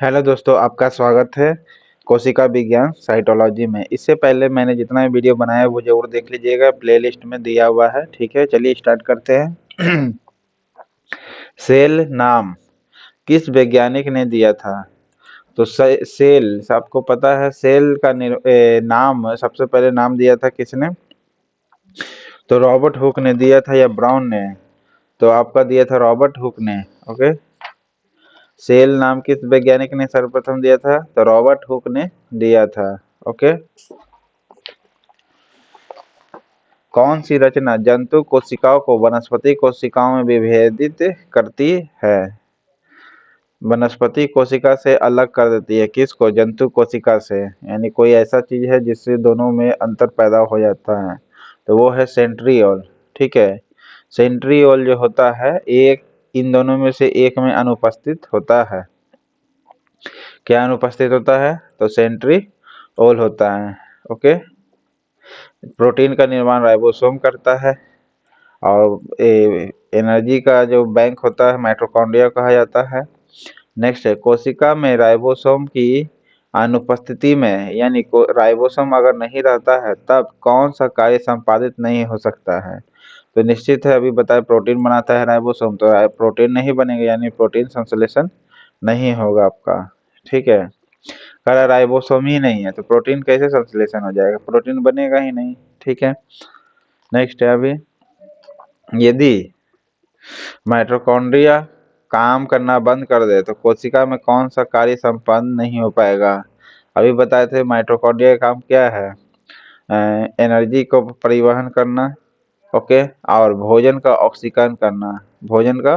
Hello दोस्तों, आपका स्वागत है कोशिका विज्ञान साइटोलॉजी में। इससे पहले मैंने जितना भी वीडियो बनाया है वो जरूर देख लीजिएगा, प्लेलिस्ट में दिया हुआ है। ठीक है, चलिए स्टार्ट करते हैं। सेल नाम किस वैज्ञानिक ने दिया था? तो सेल आपको पता है, सेल का नाम सबसे पहले नाम दिया था किसने? तो रॉबर्ट हुक ने दिया था या ब्राउन ने? तो आपका दिया था रॉबर्ट हुक ने। ओके, सेल नाम किस वैज्ञानिक ने सर्वप्रथम दिया था? तो रॉबर्ट हुक ने दिया था। ओके, कौन सी रचना जंतु कोशिकाओं को वनस्पति कोशिकाओं में विभेदित करती है? वनस्पति कोशिका से अलग कर देती है किसको? जंतु कोशिका से। यानी कोई ऐसा चीज है जिससे दोनों में अंतर पैदा हो जाता है, तो वो है सेंट्रियोल। ठीक है, सेंट्रियोल जो होता है एक इन दोनों में से एक में अनुपस्थित होता है। क्या अनुपस्थित होता है? तो सेंट्रियोल होता है। ओके, प्रोटीन का निर्माण राइबोसोम करता है, और एनर्जी का जो बैंक होता है माइटोकॉन्ड्रिया कहा जाता है। नेक्स्ट है, कोशिका में राइबोसोम की अनुपस्थिति में, यानी राइबोसोम अगर नहीं रहता है तब कौन सा कार्य संपादित नहीं हो सकता है? तो निश्चित है, अभी बताए प्रोटीन बनाता है राइबोसोम, तो प्रोटीन नहीं बनेगा, यानी प्रोटीन संश्लेषण नहीं होगा आपका। ठीक है, कह रहा राइबोसोम ही नहीं है तो प्रोटीन कैसे संश्लेषण हो जाएगा? प्रोटीन बनेगा ही नहीं। ठीक है, नेक्स्ट है, अभी यदि माइटोकॉन्ड्रिया काम करना बंद कर दे तो कोशिका में कौन सा कार्य संपन्न नहीं हो पाएगा? अभी बताए थे माइटोकॉन्ड्रिया का काम क्या है? एनर्जी को परिवहन करना। ओके, और भोजन का ऑक्सीकरण करना। भोजन का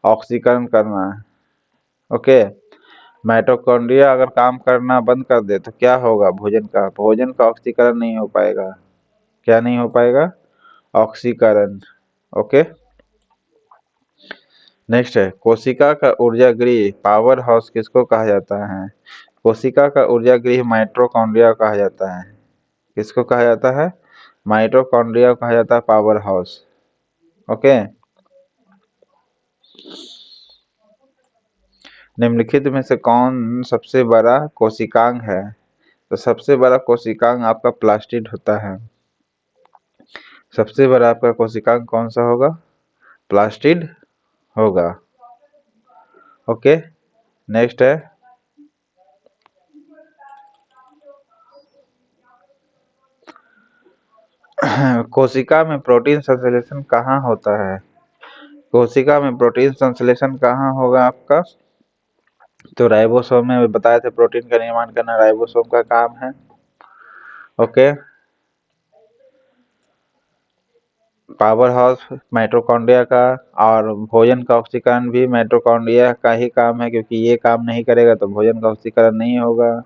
ऑक्सीकरण करना। ओके, माइटोकॉन्ड्रिया अगर काम करना बंद कर दे तो क्या होगा? भोजन का ऑक्सीकरण नहीं हो पाएगा। क्या नहीं हो पाएगा? ऑक्सीकरण। ओके, नेक्स्ट है, कोशिका का ऊर्जा गृह पावर हाउस किसको कहा जाता है? कोशिका का ऊर्जा गृह माइटोकॉन्ड्रिया कहा जाता है। किसको कहा जाता है? माइटोकॉन्ड्रिया कहा जाता है पावर हाउस। ओके, निम्नलिखित में से कौन सबसे बड़ा कोशिकांग है? तो सबसे बड़ा कोशिकांग आपका प्लास्टिड होता है। सबसे बड़ा आपका कोशिकांग कौन सा होगा? प्लास्टिड होगा। ओके, नेक्स्ट है, कोशिका में प्रोटीन संश्लेषण कहाँ होता है? कोशिका में प्रोटीन संश्लेषण कहाँ होगा आपका? तो राइबोसोम में बताए थे, प्रोटीन का निर्माण करना राइबोसोम का काम है। ओके, पावर हाउस माइटोकॉन्ड्रिया का, और भोजन का ऑक्सीकरण भी माइटोकॉन्ड्रिया का ही काम है, क्योंकि ये काम नहीं करेगा तो भोजन का ऑक्सीकरण नहीं होगा।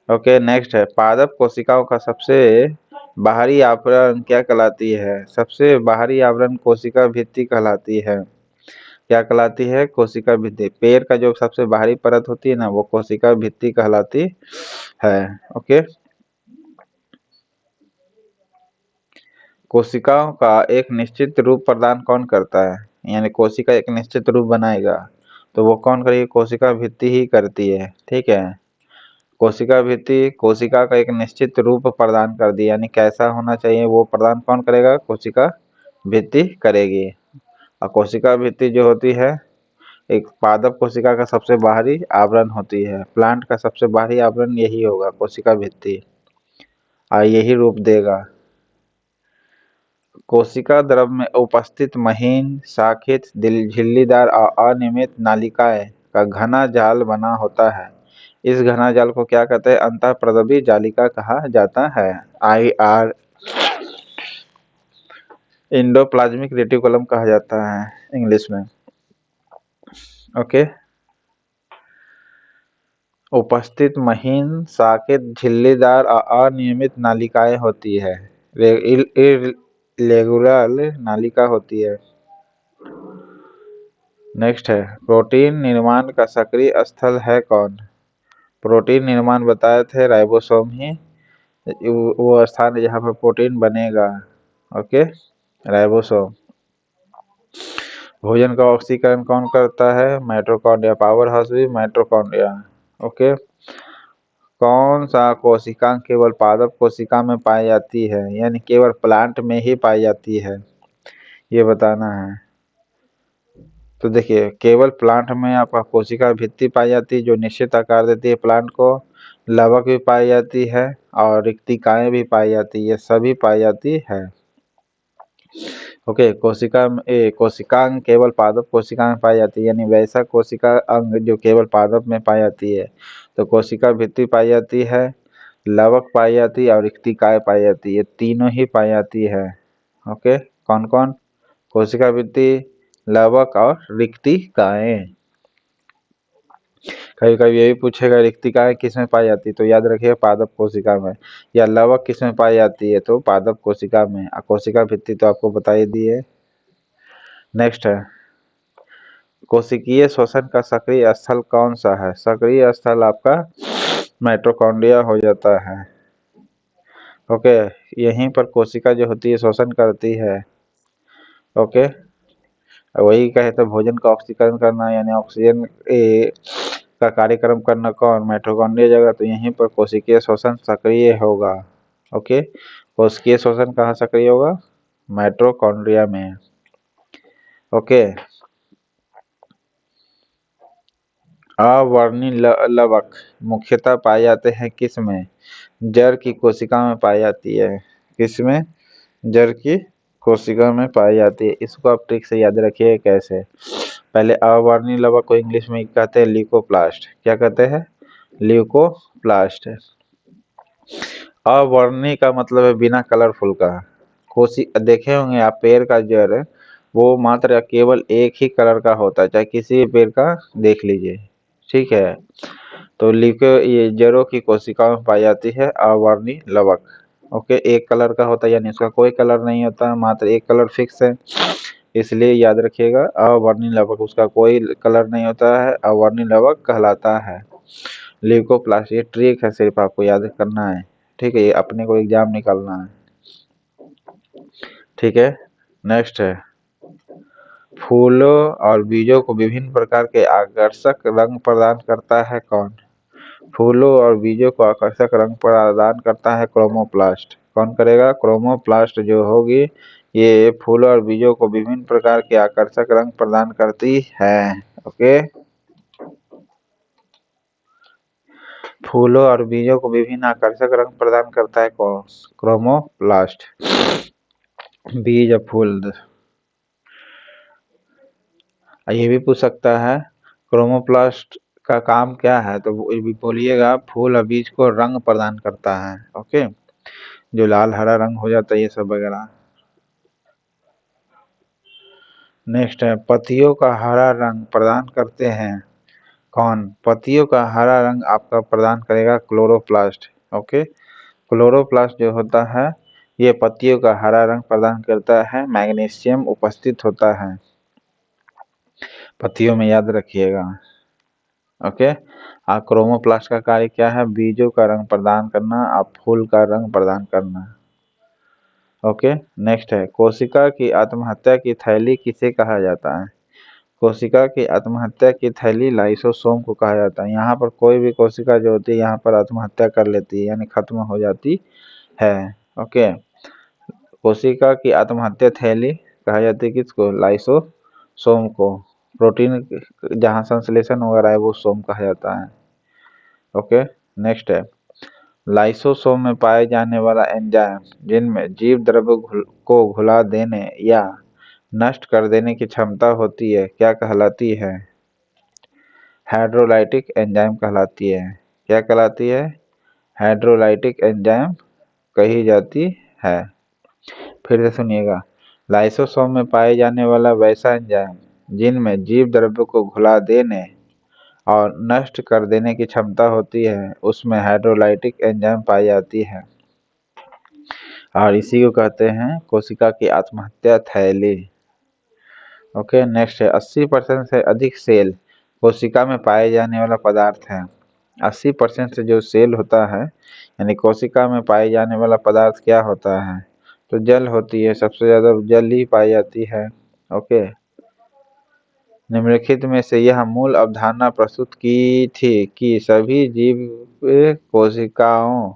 ओके, नेक्स्ट है, पादप कोशिकाओं का सबसे बाहरी आवरण क्या कहलाती है? सबसे बाहरी आवरण कोशिका भित्ति कहलाती है। क्या कहलाती है? कोशिका भित्ति। पेड़ का जो सबसे बाहरी परत होती है ना, वो कोशिका भित्ति कहलाती है। ओके, कोशिकाओं का एक निश्चित रूप प्रदान कौन करता है? यानी कोशिका एक निश्चित रूप बनाएगा तो वो कौन करेगी? कोशिका भित्ति ही करती है। ठीक है, कोशिका भित्ति कोशिका का एक निश्चित रूप प्रदान कर दी, यानी कैसा होना चाहिए वो प्रदान कौन करेगा? कोशिका भित्ति करेगी। और कोशिका भित्ति जो होती है एक पादप कोशिका का सबसे बाहरी आवरण होती है। प्लांट का सबसे बाहरी आवरण यही होगा, कोशिका भित्ति, और यही रूप देगा। कोशिका द्रव में उपस्थित महीन, शाखित, झिल्लीदार और अनियमित नालिकाएं का घना जाल बना होता है। इस घना जाल को क्या कहते हैं? अंतःप्रद्रवी जालिका कहा जाता है। IR, इंडोप्लाज्मिक रेटिकुलम कहा जाता है इंग्लिश में। ओके, उपस्थित महीन, शाखित, झिल्लीदार और अनियमित नालिकाएं होती है। इरेगुलर नालिका होती है। नेक्स्ट है, प्रोटीन निर्माण का सक्रिय स्थल है कौन? प्रोटीन निर्माण बताए थे राइबोसोम ही वो स्थान है जहाँ पर प्रोटीन बनेगा। Okay, ribosome. भोजन का ऑक्सीकरण कौन करता है? माइटोकॉन्ड्रिया। पावर हाउस भी माइटोकॉन्ड्रिया। ओके। कौन सा कोशिका केवल पादप कोशिका में पाई जाती है, यानी केवल प्लांट में ही पाई जाती है, ये बताना है। तो देखिए, केवल प्लांट में आपका कोशिका भित्ति पाई जाती है जो निश्चित आकार देती है प्लांट को, लवक भी पाई जाती है और रिक्तिकाएं भी पाई जाती है, ये सभी पाई जाती है। ओके। कोशिकांग केवल पादप कोशिका में पाई जाती है, यानी वैसा कोशिका अंग जो केवल पादप में पाई जाती है। तो कोशिका भित्ति पाई जाती है, लवक पाई जाती है और रिक्तिकाएं पाई जाती है, ये तीनों ही पाई जाती है। ओके। कौन कौन? कोशिका भित्ति, लवक और रिक्तिकाएं। कभी कभी ये भी पूछेगा रिक्तिकाएं किस में पाई जाती है, तो याद रखिए पादप कोशिका में। या लवक किस में पाई जाती है, तो पादप कोशिका में। कोशिका भित्ति तो आपको बता ही दी है। नेक्स्ट है, कोशिकीय श्वसन का सक्रिय स्थल कौन सा है? सक्रिय स्थल आपका माइटोकॉन्ड्रिया हो जाता है। ओके। यहीं पर कोशिका जो होती है श्वसन करती है। ओके। वही कहे तो भोजन का ऑक्सीकरण करना, यानी ऑक्सीजन का कार्यक्रम करना कौन? माइटोकॉन्ड्रिया जगह। तो यहीं पर कोशिकीय श्वसन सक्रिय होगा। ओके। कोशिकीय श्वसन कहाँ सक्रिय होगा? माइटोकॉन्ड्रिया में। ओके। अवर्णी लवक मुख्यतः पाए जाते हैं किस में? जड़ की कोशिका में पाई जाती है। किस में? जड़ की कोशिका में पाई जाती है। इसको आप ट्रिक से याद रखिए कैसे। पहले अवर्णी लवक को इंग्लिश में कहते हैं ल्यूकोप्लास्ट। क्या कहते हैं? ल्यूकोप्लास्ट। अवर्णी का मतलब है बिना कलरफुल का। देखे होंगे आप पेड़ का जड़, वो मात्र केवल एक ही कलर का होता है, चाहे किसी भी पेड़ का देख लीजिए। ठीक है। तो ये जड़ों की कोशिकाओं में पाई जाती है अवर्णी लवक। ओके। एक कलर का होता है, यानी इसका कोई कलर नहीं होता, मात्र एक कलर फिक्स है, इसलिए याद रखिएगा अवर्णी लवक, उसका कोई कलर नहीं होता है, अवर्णी लवक कहलाता है। ल्यूकोप्लास्ट, ये ट्रिक है, सिर्फ आपको याद करना है। ठीक है, ये अपने को एग्जाम निकालना है। ठीक है। नेक्स्ट है, फूलों और बीजों को विभिन्न प्रकार के आकर्षक रंग प्रदान करता है कौन? फूलों और बीजों को आकर्षक रंग प्रदान करता है क्रोमोप्लास्ट। कौन करेगा? क्रोमोप्लास्ट जो होगी, ये फूलों और बीजों को विभिन्न प्रकार के आकर्षक रंग प्रदान करती है। ओके। फूलों और बीजों को विभिन्न आकर्षक रंग प्रदान करता है कौन? क्रोमोप्लास्ट। बीज और फूल, ये भी पूछ सकता है क्रोमोप्लास्ट का काम क्या है, तो बोलिएगा फूल और बीज को रंग प्रदान करता है। ओके। जो लाल हरा रंग हो जाता है, ये सब वगैरह। नेक्स्ट है, पत्तियों का हरा रंग प्रदान करते हैं कौन? पत्तियों का हरा रंग आपका प्रदान करेगा क्लोरोप्लास्ट। ओके। क्लोरोप्लास्ट जो होता है, ये पत्तियों का हरा रंग प्रदान करता है, मैग्नीशियम उपस्थित होता है पत्तियों में, याद रखिएगा। ओके। क्रोमोप्लास्ट का कार्य क्या है? बीजों का रंग प्रदान करना और फूल का रंग प्रदान करना। ओके। नेक्स्ट है, कोशिका की आत्महत्या की थैली किसे कहा जाता है? कोशिका की आत्महत्या की थैली लाइसोसोम को कहा जाता है। यहाँ पर कोई भी कोशिका जो होती है यहाँ पर आत्महत्या कर लेती है, यानी खत्म हो जाती है। ओके। कोशिका की आत्महत्या थैली कहा जाती है किसको? लाइसोसोम को। प्रोटीन जहाँ संश्लेषण वगैरह है वो सोम कहा जाता है। ओके। नेक्स्ट है, लाइसोसोम में पाए जाने वाला एंजाइम जिनमें जीव द्रव्य को घुला देने या नष्ट कर देने की क्षमता होती है, क्या कहलाती है? हाइड्रोलाइटिक एंजाइम कहलाती है। क्या कहलाती है? हाइड्रोलाइटिक एंजाइम कही जाती है। फिर से सुनिएगा, लाइसोसोम में पाए जाने वाला वैसा एंजाइम जिनमें जीव द्रव्य को घुला देने और नष्ट कर देने की क्षमता होती है, उसमें हाइड्रोलाइटिक एंजाइम पाई जाती है, और इसी को कहते हैं कोशिका की आत्महत्या थैली। ओके। नेक्स्ट है, 80% से अधिक सेल कोशिका में पाए जाने वाला पदार्थ है। 80% से जो सेल होता है, यानी कोशिका में पाए जाने वाला पदार्थ क्या होता है? तो जल होती है, सबसे ज्यादा जल ही पाई जाती है। ओके। निम्नलिखित में से यह मूल अवधारणा प्रस्तुत की थी कि सभी जीव कोशिकाओं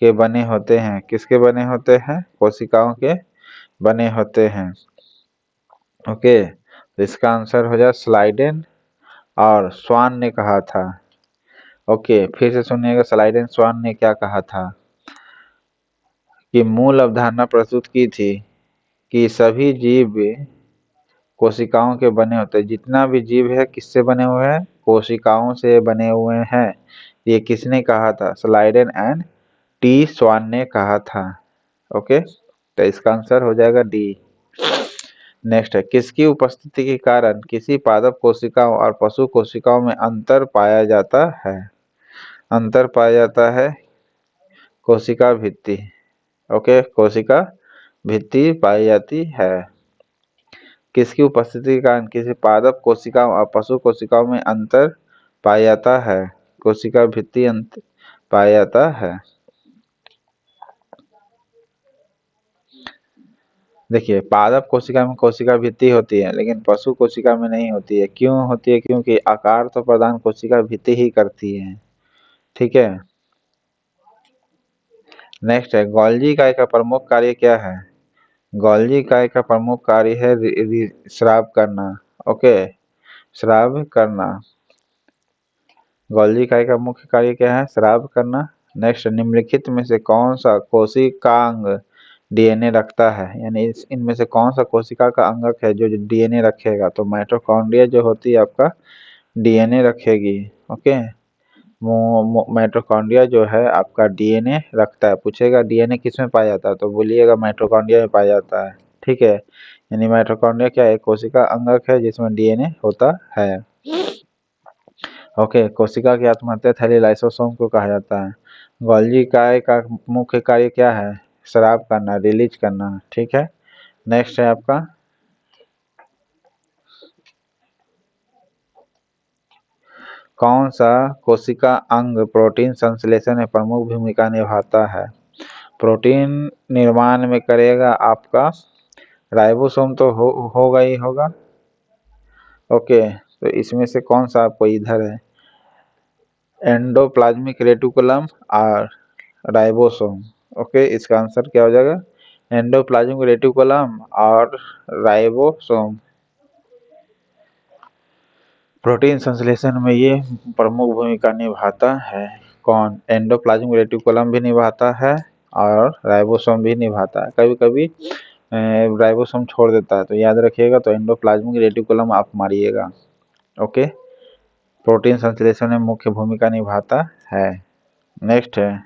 के बने होते हैं। किसके बने होते हैं? कोशिकाओं के बने होते हैं। ओके, तो इसका आंसर हो जाए स्लाइडेन और स्वान ने कहा था। ओके, फिर से सुनिएगा, स्लाइडेन स्वान ने क्या कहा था कि मूल अवधारणा प्रस्तुत की थी कि सभी जीव कोशिकाओं के बने होते हैं। जितना भी जीव है किससे बने हुए हैं? कोशिकाओं से बने हुए हैं। ये किसने कहा था? स्लाइडेन एंड टी स्वान ने कहा था। ओके, तो इसका आंसर हो जाएगा डी। नेक्स्ट है, किसकी उपस्थिति के कारण किसी पादप कोशिकाओं और पशु कोशिकाओं में अंतर पाया जाता है? अंतर पाया जाता है कोशिका भित्ति। ओके, कोशिका भित्ति पाई जाती है। किसकी उपस्थिति के कारण किसी पादप कोशिकाओं और पशु कोशिकाओं में अंतर पाया जाता है? कोशिका भित्ति अंतर पाया जाता है। देखिए, पादप कोशिका में कोशिका भित्ति होती है लेकिन पशु कोशिका में नहीं होती है। क्यों होती है? क्योंकि आकार तो प्रदान कोशिका भित्ति ही करती है। ठीक है। नेक्स्ट है, गोल्जी इकाई का प्रमुख कार्य क्या है? गोल्जी इकाई का प्रमुख कार्य है स्राव करना। ओके, स्राव करना। गोल्जी इकाई का मुख्य कार्य क्या है? स्राव करना। नेक्स्ट, निम्नलिखित में से कौन सा कोशिकांग डीएनए रखता है? यानी इनमें से कौन सा कोशिका का अंगक है जो डीएनए रखेगा? तो माइटोकॉन्ड्रिया जो होती है आपका डीएनए रखेगी। ओके, माइटोकॉन्ड्रिया जो है आपका डीएनए रखता है। पूछेगा डीएनए किस में पाया जाता है, तो बोलिएगा माइटोकॉन्ड्रिया में पाया जाता है। ठीक है, यानी माइटोकॉन्ड्रिया क्या है? कोशिका अंगक है जिसमें डीएनए होता है। ओके, कोशिका की आत्महत्या थैली लाइसोसोम को कहा जाता है। गोल्जी इकाई का मुख्य कार्य क्या है? स्राव करना, रिलीज करना। ठीक है। नेक्स्ट है आपका, कौन सा कोशिका अंग प्रोटीन संश्लेषण में प्रमुख भूमिका निभाता है? प्रोटीन निर्माण में करेगा आपका राइबोसोम, तो होगा ही होगा। ओके, तो इसमें से कौन सा आपको इधर है? एंडोप्लाज्मिक रेटिकुलम और राइबोसोम। ओके, इसका आंसर क्या हो जाएगा? एंडोप्लाज्मिक रेटिकुलम और राइबोसोम। प्रोटीन संश्लेषण में ये प्रमुख भूमिका निभाता है। कौन? एंडोप्लाज्मिक रेटिकुलम भी निभाता है और राइबोसोम भी निभाता है। कभी कभी राइबोसोम छोड़ देता है, तो याद रखिएगा, तो एंडोप्लाज्मिक रेटिकुलम आप मारिएगा। ओके, प्रोटीन संश्लेषण में मुख्य भूमिका निभाता है। नेक्स्ट है,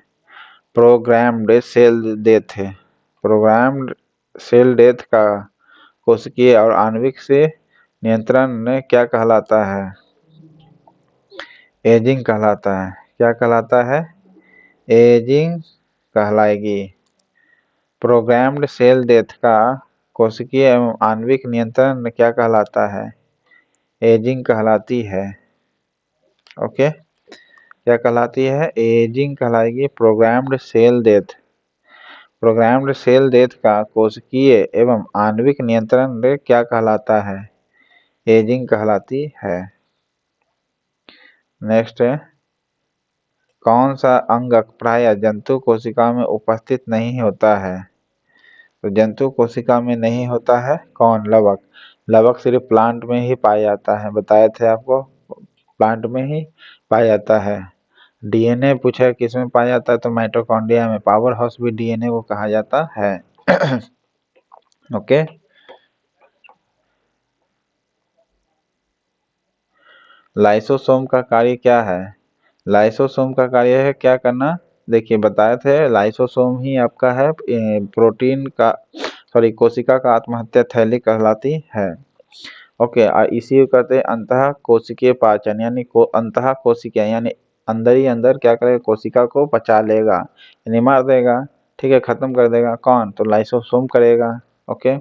प्रोग्राम्ड सेल डेथ है। प्रोग्राम्ड सेल डेथ का कोशिकीय और आणविक से नियंत्रण क्या कहलाता है? एजिंग कहलाता है। क्या कहलाता है? एजिंग कहलाएगी। प्रोग्राम्ड सेल डेथ का कोशिकीय एवं आणविक नियंत्रण क्या कहलाता है? एजिंग कहलाती है। ओके, क्या कहलाती है? एजिंग कहलाएगी। Programmed cell death, programmed cell death का कोशिकीय एवं आणविक नियंत्रण क्या कहलाता है? एजिंग कहलाती है। नेक्स्ट है, कौन सा अंगक प्राय जंतु कोशिका में उपस्थित नहीं होता है? तो जंतु कोशिका में नहीं होता है। कौन? लवक। लवक सिर्फ प्लांट में ही पाया जाता है, बताए थे आपको, प्लांट में ही पाया जाता है। डीएनए पूछा किस में पाया जाता है? तो माइटोकॉन्ड्रिया में। पावर हाउस भी डीएनए को कहा जाता है। ओके, लाइसोसोम का कार्य क्या है? लाइसोसोम का कार्य है क्या करना? देखिए, बताए थे, लाइसोसोम ही आपका है प्रोटीन का, सॉरी, कोशिका का आत्महत्या थैली कहलाती है। ओके, और इसी को कहते हैं अंतः कोशिकीय पाचन, यानी अंतः कोशिकीय, यानी अंदर ही अंदर क्या करेगा? कोशिका को पचा लेगा, यानी मार देगा। ठीक है, खत्म कर देगा। कौन? तो लाइसोसोम करेगा। ओके,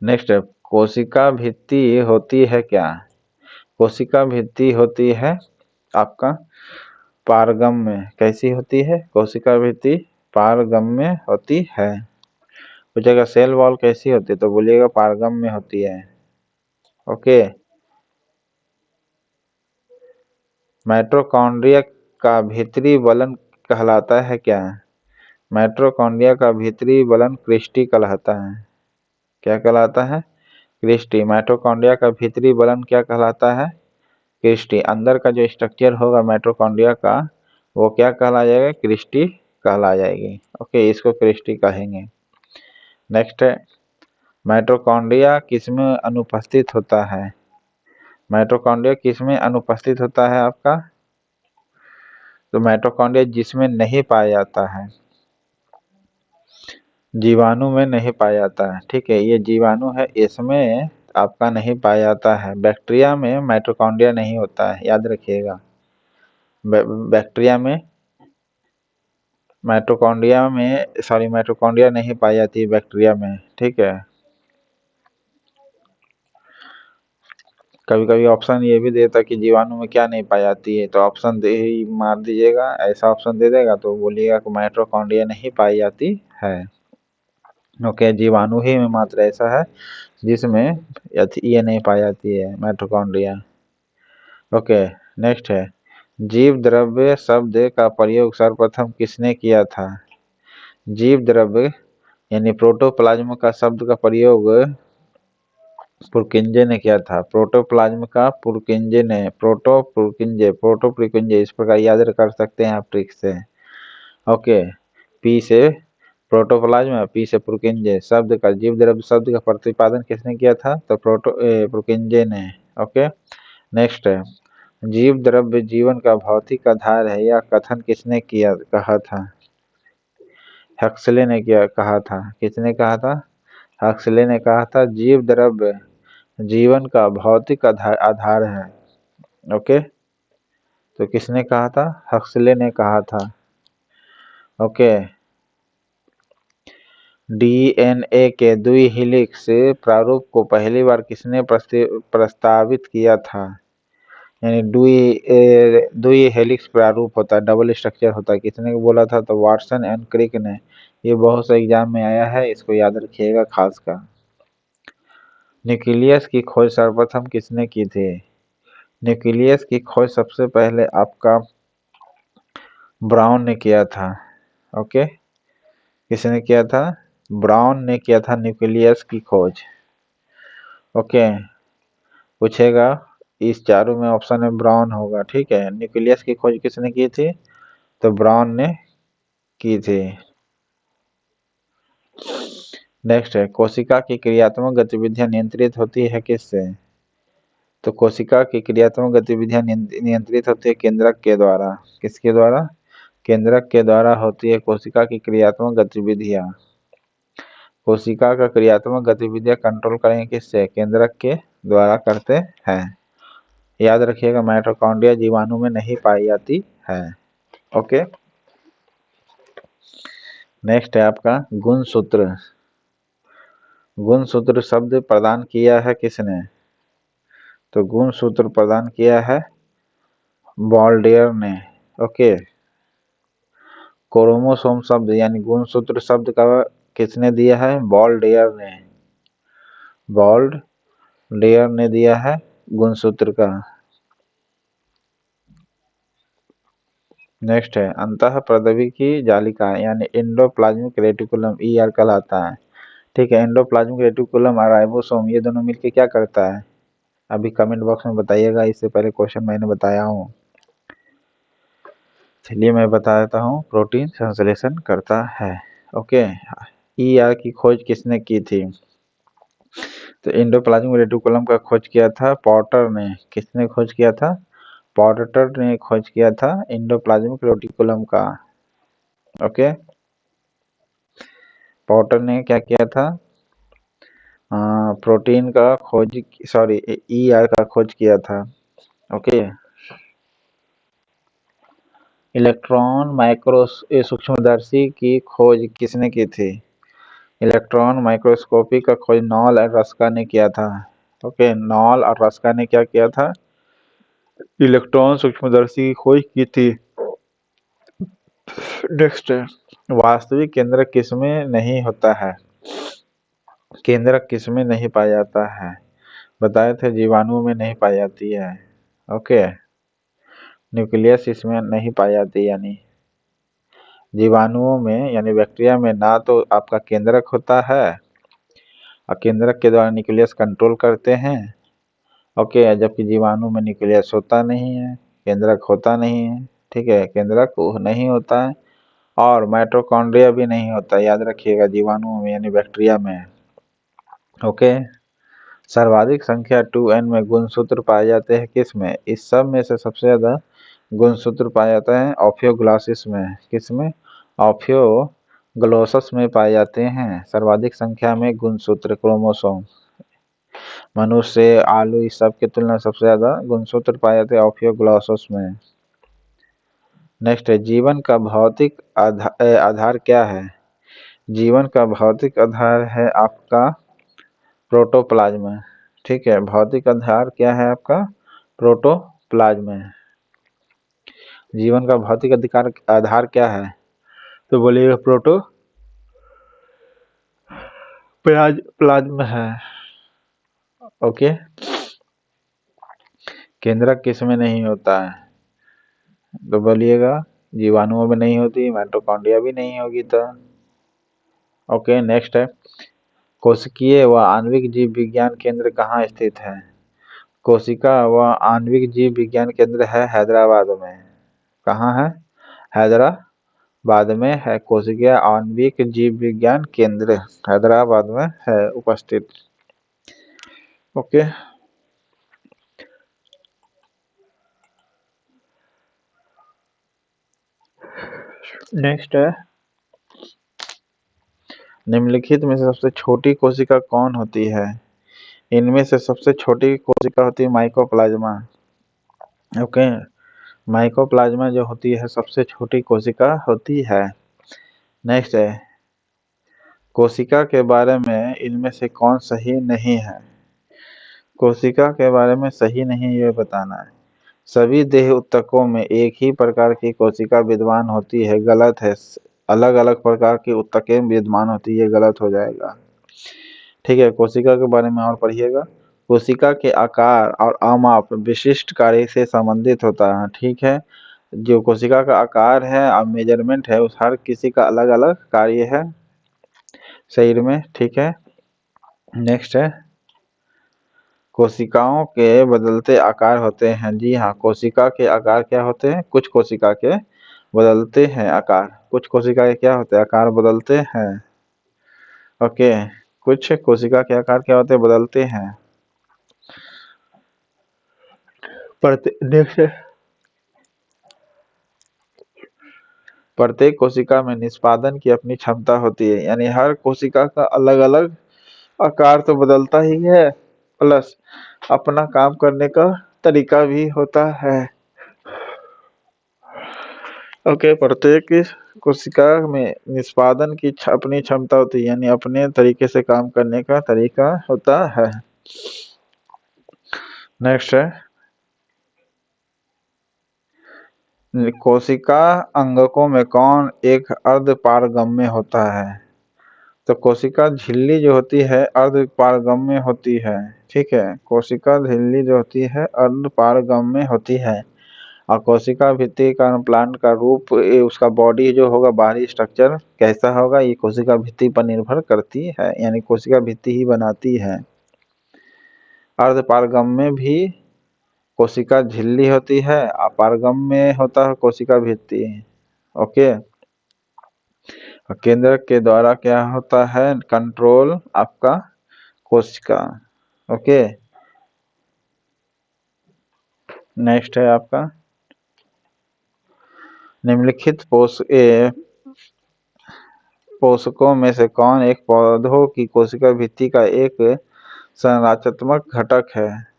नेक्स्ट, कोशिका भित्ति होती है क्या? कोशिका भित्ति होती है आपका पारगम्य। कैसी होती है कोशिका भित्ति? पारगम्य होती है। पूछेगा सेल वॉल कैसी होती है, तो बोलिएगा पारगम में होती है। ओके। माइटोकॉन्ड्रिया का भीतरी वलन कहलाता है क्या? माइटोकॉन्ड्रिया का भीतरी वलन क्रिस्टी कहलाता है। क्या कहलाता है? क्रिस्टी। माइटोकॉन्ड्रिया का भीतरी वलन क्या कहलाता है? क्रिस्टी। अंदर का जो स्ट्रक्चर होगा माइटोकॉन्ड्रिया का, वो क्या कहला जाएगा? क्रिस्टी कहला जाएगी। ओके, इसको क्रिस्टी कहेंगे। नेक्स्ट है, माइटोकॉन्ड्रिया किसमें अनुपस्थित होता है? माइटोकॉन्ड्रिया किसमें अनुपस्थित होता है आपका? तो माइटोकॉन्ड्रिया जिसमें नहीं पाया जाता है, जीवाणु में नहीं पाया जाता है। ठीक है, ये जीवाणु है, इसमें आपका नहीं पाया जाता है। बैक्टीरिया में माइटोकॉन्ड्रिया नहीं होता है, याद रखिएगा। बैक्टीरिया में माइटोकॉन्ड्रिया नहीं पाई जाती है बैक्टीरिया में। ठीक है, कभी कभी ऑप्शन ये भी देता कि जीवाणु में क्या नहीं पाई जाती है, तो ऑप्शन दे ही मार दीजिएगा। ऐसा ऑप्शन दे देगा तो बोलिएगा कि माइटोकॉन्ड्रिया नहीं पाई जाती है। ओके, जीवाणु ही में मात्र ऐसा है जिसमें ये नहीं पाई जाती है, माइटोकॉन्ड्रिया। ओके, नेक्स्ट है, जीव द्रव्य शब्द का प्रयोग सर्वप्रथम किसने किया था? जीव द्रव्य यानी प्रोटोप्लाज्म का शब्द का प्रयोग पुरकिंजे ने किया था। प्रोटोप्लाज्म का पुरकिंजे ने, प्रोटोपुरकिंजे इस प्रकार याद कर सकते हैं आप ट्रिक से। ओके, पी से प्रोटोप्लाज्म, पी से पुरकिंजे। शब्द का, जीव द्रव्य शब्द का प्रतिपादन किसने किया था? तो पुरकिंजे ने। ओके, नेक्स्ट है, जीव द्रव्य जीवन का भौतिक आधार है, यह कथन किसने कहा था? हक्सले ने कहा था। किसने कहा था? हक्सले ने कहा था जीव द्रव्य जीवन का भौतिक आधार है। ओके, तो किसने कहा था? हक्सले ने कहा था। ओके, डीएनए के द्वि हेलिक्स प्रारूप को पहली बार किसने प्रस्तावित किया था? यानी द्वि हेलिक्स प्रारूप होता है, डबल स्ट्रक्चर होता है, किसने बोला था? तो वाटसन एंड क्रिक ने। ये बहुत से एग्जाम में आया है, इसको याद रखिएगा खास कर। न्यूक्लियस की खोज सर्वप्रथम किसने की थी? न्यूक्लियस की खोज सबसे पहले आपका ब्राउन ने किया था। ओके, किसने किया था? ब्राउन ने किया था न्यूक्लियस की खोज। ओके, पूछेगा इस चारों में ऑप्शन में ब्राउन होगा। ठीक है, न्यूक्लियस की खोज किसने की थी? तो ब्राउन ने की थी। नेक्स्ट है, कोशिका की क्रियात्मक गतिविधियां नियंत्रित होती है किससे? तो कोशिका की क्रियात्मक गतिविधियां नियंत्रित होती है केंद्रक के द्वारा। किसके द्वारा? केंद्रक के द्वारा होती है कोशिका की क्रियात्मक गतिविधियां। कोशिका का क्रियात्मक गतिविधियां कंट्रोल करेंगे किससे? केंद्रक के द्वारा करते हैं। याद रखिएगा, माइटोकॉन्ड्रिया जीवाणु में नहीं पाई जाती है। ओके, नेक्स्ट है आपका गुणसूत्र। गुणसूत्र शब्द प्रदान किया है किसने? तो गुणसूत्र प्रदान किया है बॉल्डेयर ने। ओके, क्रोमोसोम शब्द यानी गुणसूत्र शब्द का किसने दिया है? बॉल्डेयर ने। बॉल्डेयर ने दिया है गुणसूत्र का। नेक्स्ट है, अंतःप्रद्रवी की जालिका यानी एंडोप्लाज्मिक रेटिकुलम ER कहलाता है। ठीक है, एंडोप्लाज्मिक रेटिकुलम और राइबोसोम ये दोनों मिलके क्या करता है? अभी कमेंट बॉक्स में बताइएगा, इससे पहले क्वेश्चन मैंने बताया हूँ। चलिए मैं बता देता हूँ, प्रोटीन संश्लेषण करता है। ओके, ER की खोज किसने की थी? तो एंडोप्लाज्मिक रेटिकुलम का खोज किया था पॉटर ने। किसने खोज किया था? पॉटर ने खोज किया था एंडोप्लाज्मिक रेटिकुलम का। ओके, पॉटर ने क्या किया था? प्रोटीन का खोज, सॉरी ER का खोज किया था। ओके, इलेक्ट्रॉन सूक्ष्मदर्शी की खोज किसने की थी? इलेक्ट्रॉन माइक्रोस्कोपी का खोज नॉल और रस्का ने किया था। ओके, नॉल और रस्का ने क्या किया था? इलेक्ट्रॉन सूक्ष्मदर्शी की खोज की थी। नेक्स्ट, वास्तविक केंद्र किसमें नहीं होता है? केंद्रक किसमें नहीं पाया जाता है? बताए थे जीवाणुओं में नहीं पाई जाती है। ओके, न्यूक्लियस इसमें नहीं पाई जाती, यानी जीवाणुओं में यानी बैक्टीरिया में ना तो आपका केंद्रक होता है और केंद्रक के द्वारा न्यूक्लियस कंट्रोल करते हैं। ओके, जबकि जीवाणु में न्यूक्लियस होता नहीं है, केंद्रक होता नहीं है। ठीक है, केंद्रक नहीं होता है और माइटोकॉन्ड्रिया भी नहीं होता, याद रखिएगा, जीवाणुओं में यानी बैक्टीरिया में। ओके, सर्वाधिक संख्या 2n में गुणसूत्र पाए जाते हैं किस में? इस सब में से सबसे ज्यादा गुणसूत्र पाया जाता है ऑफियोग्लॉसिस में। किस में? ऑफियोग्लोसस में पाए जाते हैं सर्वाधिक संख्या में गुणसूत्र, क्रोमोसोम। मनुष्य, आलू, इस सब की तुलना सबसे ज्यादा गुणसूत्र पाए जाते हैं ऑफियोग्लोसस में। नेक्स्ट है, जीवन का भौतिक आधार क्या है? जीवन का भौतिक आधार है आपका प्रोटोप्लाज्म। ठीक है, भौतिक आधार क्या है आपका? प्रोटोप्लाज्म। जीवन का भौतिक आधार क्या है? तो बोलिएगा प्रोटोप्लाज्म है। ओके, केंद्रक किस में नहीं होता है? तो बोलिएगा जीवाणुओं में नहीं होती, माइटोकॉन्ड्रिया भी नहीं होगी तो। ओके, नेक्स्ट है, कोशिकीय व आणविक जीव विज्ञान केंद्र कहाँ स्थित है? कोशिका व आणविक जीव विज्ञान केंद्र है हैदराबाद में। कहाँ है? हैदराबाद में है कोशिकीय आणविक जीव विज्ञान केंद्र, हैदराबाद में है उपस्थित। ओके, नेक्स्ट है, निम्नलिखित में से सबसे छोटी कोशिका कौन होती है? इनमें से सबसे छोटी कोशिका होती है माइकोप्लाज्मा। ओके, माइकोप्लाज्मा जो होती है सबसे छोटी कोशिका होती है। नेक्स्ट है, कोशिका के बारे में इनमें से कौन सही नहीं है? कोशिका के बारे में सही नहीं ये बताना है। सभी देह ऊतकों में एक ही प्रकार की कोशिका विद्यमान होती है, गलत है। अलग अलग प्रकार की ऊतकें विद्यमान होती है, गलत हो जाएगा। ठीक है, कोशिका के बारे में और पढ़िएगा। कोशिका के आकार और आमाप विशिष्ट कार्य से संबंधित होता है। ठीक है, जो कोशिका का आकार है और मेजरमेंट है उस हर किसी का अलग अलग कार्य है शरीर में। ठीक है, नेक्स्ट है, कोशिकाओं के बदलते आकार होते हैं। जी हाँ, कोशिका के आकार क्या होते हैं? कुछ कोशिका के बदलते हैं आकार, कुछ कोशिका के क्या होते हैं? आकार बदलते हैं। ओके, कुछ कोशिका के आकार क्या होते हैं? बदलते हैं। नेक्स्ट, प्रत्येक कोशिका में निष्पादन की अपनी क्षमता होती है, यानी हर कोशिका का अलग अलग आकार तो बदलता ही है, प्लस अपना काम करने का तरीका भी होता है। ओके, प्रत्येक कोशिका में निष्पादन की अपनी क्षमता होती है, यानी अपने तरीके से काम करने का तरीका होता है। नेक्स्ट है, कोशिका अंगकों में कौन एक अर्धपारगम्य होता है? तो कोशिका झिल्ली जो होती है अर्धपारगम्य होती है। ठीक है, कोशिका झिल्ली जो होती है अर्धपारगम्य होती है और कोशिका भित्ति का प्लांट का रूप, उसका बॉडी जो होगा, बाहरी स्ट्रक्चर कैसा होगा, ये कोशिका भित्ति पर निर्भर करती है, यानी कोशिका भित्ति ही बनाती है। अर्धपारगम्य भी कोशिका झिल्ली होती है, अपारगम्य होता है कोशिका भित्ति। ओके, केंद्र के द्वारा क्या होता है? कंट्रोल आपका कोशिका। ओके, नेक्स्ट है आपका, निम्नलिखित पोषकों में से कौन एक पौधों की कोशिका भित्ति का एक संरचनात्मक घटक है?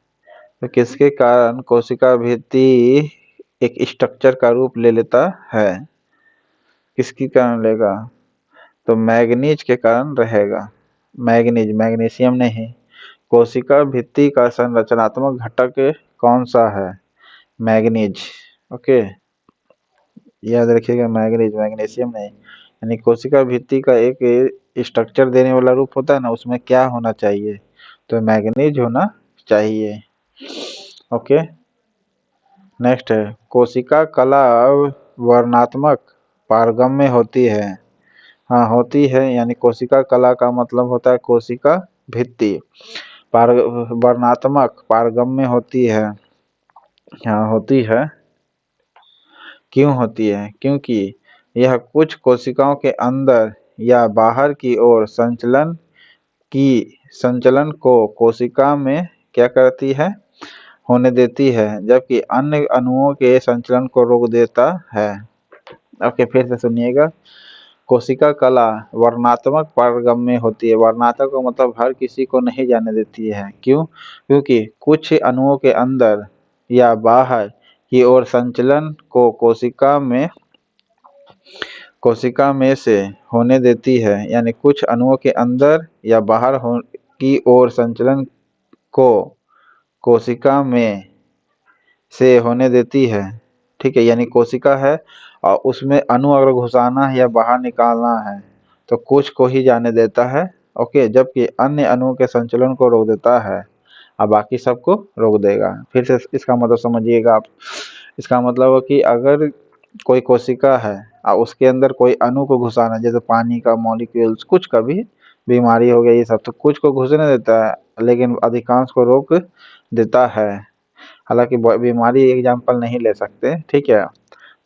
तो किसके कारण कोशिका भित्ति एक स्ट्रक्चर का रूप ले लेता है? किसके कारण लेगा? तो मैग्नीज के कारण रहेगा। मैग्नीज, मैग्नीशियम नहीं। कोशिका भित्ति का संरचनात्मक घटक कौन सा है? मैग्नीज। ओके, याद रखिएगा, मैग्नीज, मैग्नीशियम नहीं। यानी कोशिका भित्ति का एक स्ट्रक्चर देने वाला रूप होता है ना, उसमें क्या होना चाहिए, तो मैग्नीज होना चाहिए। ओके, नेक्स्ट है कोशिका कला वर्णात्मक पारगम्य होती है। हाँ होती है, यानी कोशिका कला का मतलब होता है कोशिका भित्ति वर्णात्मक पारगम्य होती है। हाँ होती है। क्यों होती है? क्योंकि यह कुछ कोशिकाओं के अंदर या बाहर की ओर संचलन को कोशिका में क्या करती है, होने देती है, जबकि अन्य अणुओं के संचलन को रोक देता है। ओके, फिर से सुनिएगा। कोशिका कला वर्णात्मक पारगम्य होती है। वर्णात्मक का मतलब हर किसी को नहीं जाने देती है। क्यों? क्योंकि कुछ अणुओं के अंदर या बाहर की ओर संचलन को कोशिका में से होने देती है, यानी कुछ अणुओं के अंदर या बाहर की ओर संचलन को कोशिका में से होने देती है। ठीक है, यानी कोशिका है और उसमें अणु अगर घुसाना है या बाहर निकालना है तो कुछ को ही जाने देता है। ओके, जबकि अन्य अणुओं के संचलन को रोक देता है और बाकी सबको रोक देगा। फिर से इसका मतलब समझिएगा आप। इसका मतलब है कि अगर कोई कोशिका है और उसके अंदर कोई अणु को घुसाना, जैसे पानी का मॉलिक्यूल्स, कुछ का भी बीमारी हो गई ये सब, तो कुछ को घुसने देता है लेकिन अधिकांश को रोक देता है। हालांकि बीमारी एग्जाम्पल नहीं ले सकते, ठीक है,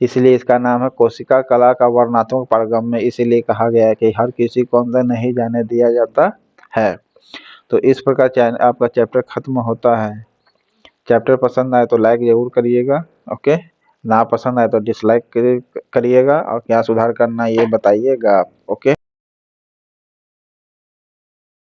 इसलिए इसका नाम है कोशिका कला का वर्णात्मक पारगम्य। इसीलिए कहा गया है कि हर किसी को अंदर नहीं जाने दिया जाता है। तो इस प्रकार आपका चैप्टर खत्म होता है। चैप्टर पसंद आए तो लाइक जरूर करिएगा। ओके, ना पसंद आए तो डिसलाइक करिएगा और क्या सुधार करना है ये बताइएगा आप। ओके।